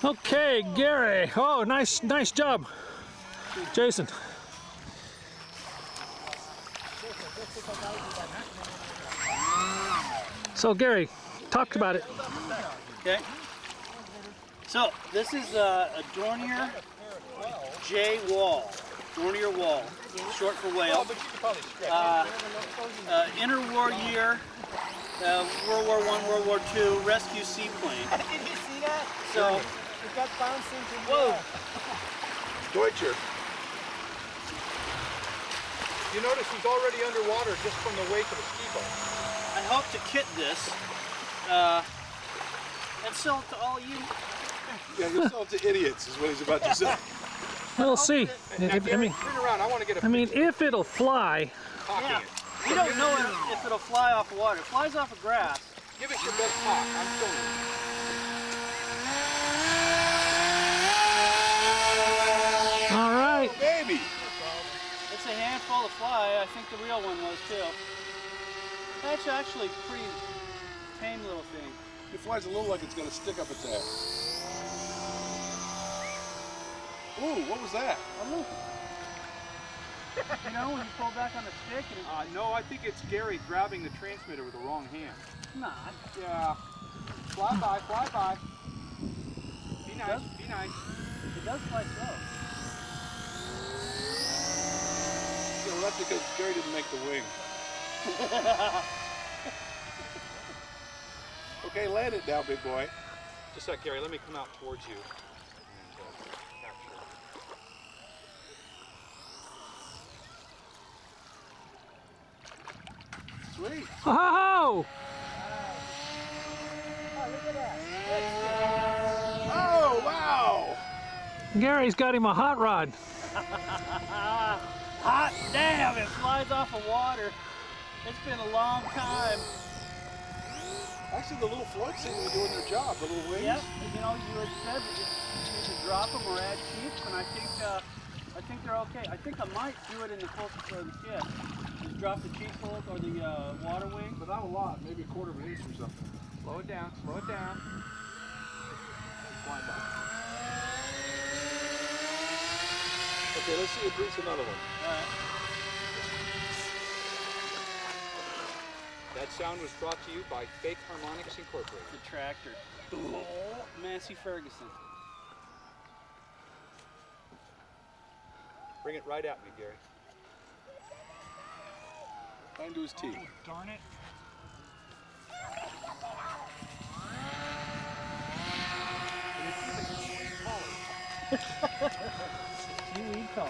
Okay, Gary. Oh, nice job, Jason. So Gary, talk about it. Okay. So this is a Dornier Wal. Dornier Wal, short for whale. Interwar year, World War I, World War II, rescue seaplane. Did you see that? So it got bouncing to whoa. Deutscher. You notice he's already underwater just from the wake of the ski boat. I hope to kit this and sell it to all you. Yeah, you'll sell it to idiots, is what he's about to say. We'll see. Now, Gary, turn around. I want to get a picture. If it'll fly. Yeah. We don't know if it'll fly off the water. It flies off of grass. Give us your best talk. I'm showing you. All right. Oh, baby. It's a handful to fly. I think the real one was too. That's actually a pretty tame little thing. It flies a little like it's going to stick up its ass. Ooh, what was that? You know, when you pull back on the stick and No, I think it's Gary grabbing the transmitter with the wrong hand. not. Yeah. Fly by, fly by. Be nice, be nice. It does fly slow. Yeah, well, that's because Gary didn't make the wing. Okay, land it now, big boy. Just a sec, Gary. Let me come out towards you. Sweet. Oh! Oh, wow! Gary's got him a hot rod. Hot damn! It flies off of water. It's been a long time. Actually, the little floats seem to be doing their job. The little wings. Yep. You know, you had said that you could drop them or add sheets, and I think they're okay. I think I might do it in the closest of the kit. Just drop the cheek holes or the water wing. But not a lot. Maybe a quarter of an inch or something. Slow it down. Slow it down. Fly by. Okay, let's see if Bruce another one. All right. That sound was brought to you by Fake Harmonics Incorporated. The tractor. Oh, Massey Ferguson. Bring it right at me, Gary. Right into his teeth. Oh, darn it. Seaweed collar.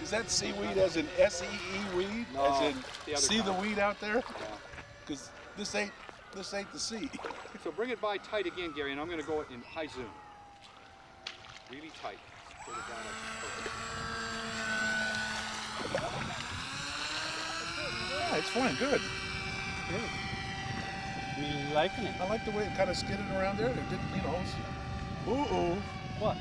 Is that seaweed as in S-E-E weed? No, as in the other see the kind. weed out there? Yeah. Because this ain't the sea. So bring it by tight again, Gary, and I'm going to go in high zoom. Really tight. Put it down Yeah, it's fine, good. You liking it? I like the way it kind of skidded around there. It didn't, you know. Ooh. What?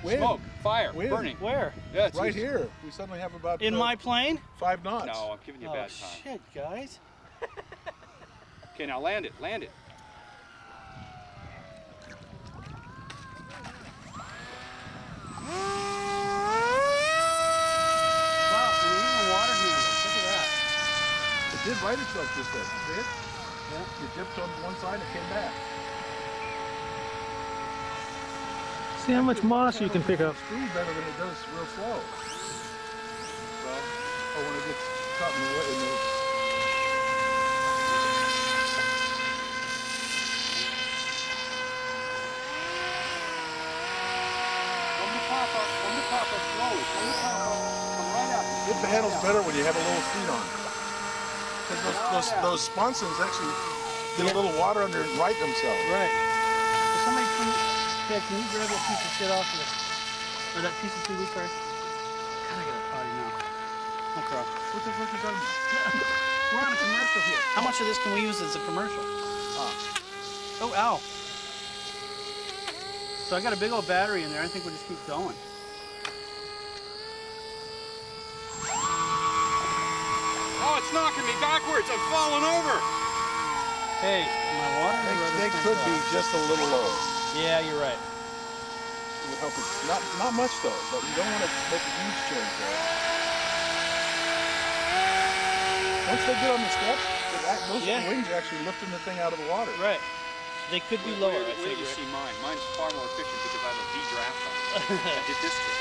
Wind. Smoke, fire, Wind. burning. Where? Yeah, it's Right here. We suddenly have about In my plane? 5 knots. No, I'm giving you a Oh bad time. shit, guys. Okay, now land it, land it. Wow, and even water handles. Look at that. It did right itself just then. See it? Yeah. You dipped on one side, it came back. See how much moss you can pick up. Speed better than it does real slow. Well, when it gets caught in the Come to Papa slowly. Come to Papa. Come right up. It handles better when you have a little speed on. Because those sponsons actually get a little water under it and right themselves. Right. Will somebody can you grab that piece of shit off of it? Or that piece of seaweed first? God, I gotta potty now. No crow. What the fuck are you talking about? We're on a commercial here. How much of this can we use as a commercial? Oh, ow. So I got a big old battery in there. I think we'll just keep going. Oh, it's knocking me backwards. I'm falling over. Hey, my water. they could be just a little lower. Yeah, you're right. It would help it. Not much though, but you don't want to make a huge change there. Once they get on the steps, those wings are actually lifting the thing out of the water. Right. They could be lower, I Where think. do you see mine? Mine's far more efficient because I have a V draft on it. I did this trick.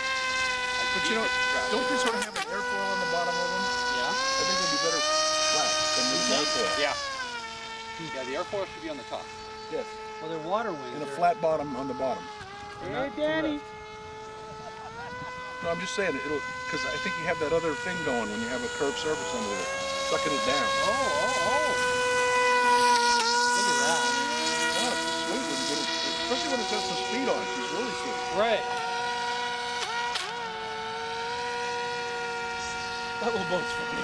But you know, don't they sort of have an airfoil on the bottom of them? Yeah. I think they'd be better flat than the airfoil. Yeah. Yeah, the airfoil should be on the top. Yes. Well, they're water wings. And a flat bottom on the bottom. Hey, Danny. No, I'm just saying, because I think you have that other thing going when you have a curved surface under it, sucking it down. Oh. Look at that. Yeah, it's sweet when you get it, especially when it's got some speed on it. It's really sweet. Right. That little boat's funny.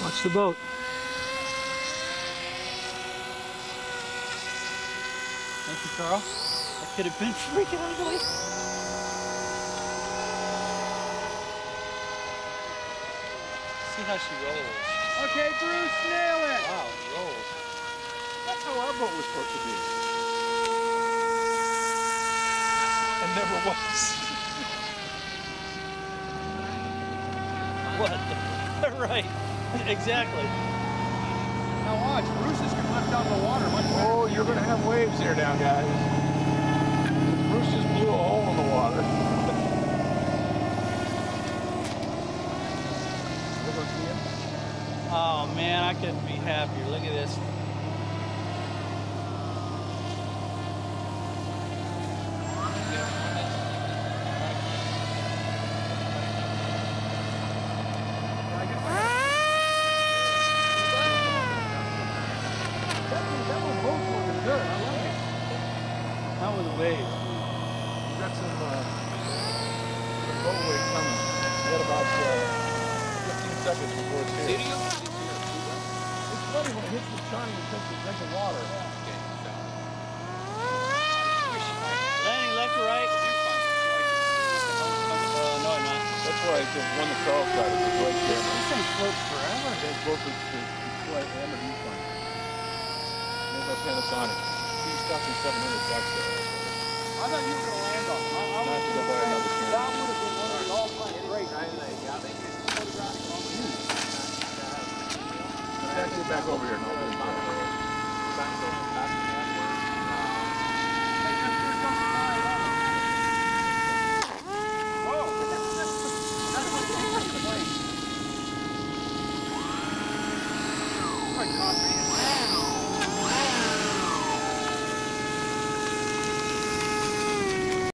Watch the boat. Thank you, Carl. That could have been freaking ugly. See how she rolls. Okay, Bruce, nail it. Wow, it rolls. That's how our boat was supposed to be. And never was. What? Right. Exactly. Now watch, Bruce is going to lift out the water much better. Oh, you're going to have waves here now, guys. Bruce just blew a hole in the water. Oh man, I couldn't be happier. Look at this. How were the waves? We've got some boat wave coming. We got about 15 seconds before it's here. It's funny when it hits the chine, it takes a drink of water. Landing left or right? No, I'm not. That's why the one that Carl's got is a great camera. This thing floats forever. It's both the display and the viewfinder. There's our Panasonic. He's costing $700 there. I thought you were going to land on it. I have to go buy another camera. That would have been one of the all-time great. Get back over here. No, Concrete.